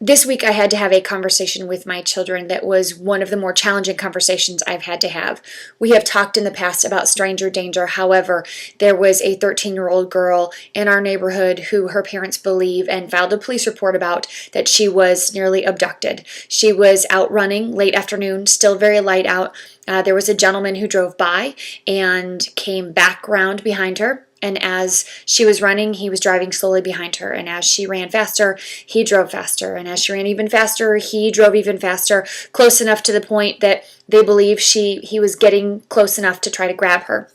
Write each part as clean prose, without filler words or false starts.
this week I had to have a conversation with my children that was one of the more challenging conversations I've had to have. We have talked in the past about stranger danger. However, there was a 13-year-old girl in our neighborhood who her parents believe and filed a police report about that she was nearly abducted. She was out running late afternoon, still very light out. There was a gentleman who drove by and came back round behind her. And as she was running, he was driving slowly behind her. And as she ran faster, he drove faster. And as she ran even faster, he drove even faster, close enough to the point that they believe he was getting close enough to try to grab her.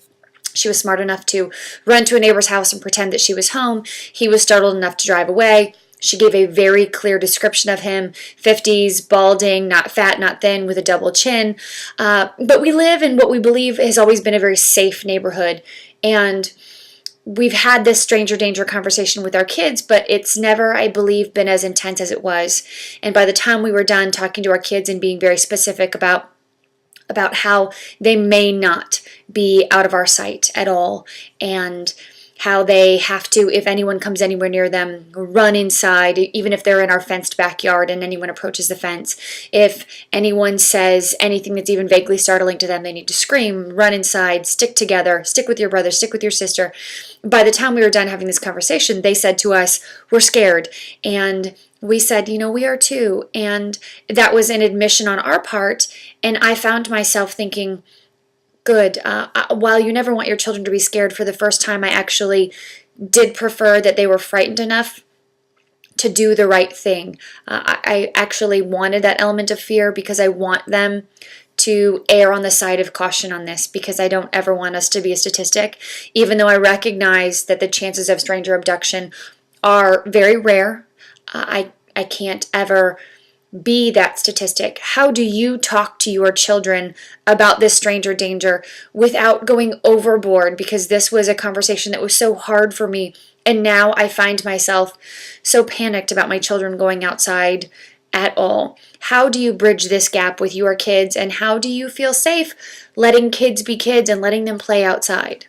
She was smart enough to run to a neighbor's house and pretend that she was home. He was startled enough to drive away. She gave a very clear description of him: 50s, balding, not fat, not thin, with a double chin. But we live in what we believe has always been a very safe neighborhood. And we've had this stranger danger conversation with our kids, but it's never, I believe, been as intense as it was. And by the time we were done talking to our kids and being very specific about how they may not be out of our sight at all, and how they have to, if anyone comes anywhere near them, run inside, even if they're in our fenced backyard and anyone approaches the fence. If anyone says anything that's even vaguely startling to them, they need to scream, run inside, stick together, stick with your brother, stick with your sister. By the time we were done having this conversation, they said to us, "We're scared." And we said, "We are too." And that was an admission on our part. And I found myself thinking, good. While you never want your children to be scared, for the first time I actually did prefer that they were frightened enough to do the right thing. I actually wanted that element of fear because I want them to err on the side of caution on this, because I don't ever want us to be a statistic, even though I recognize that the chances of stranger abduction are very rare. I can't ever be that statistic. How do you talk to your children about this stranger danger without going overboard? Because this was a conversation that was so hard for me, and now I find myself so panicked about my children going outside at all. How do you bridge this gap with your kids, and how do you feel safe letting kids be kids and letting them play outside?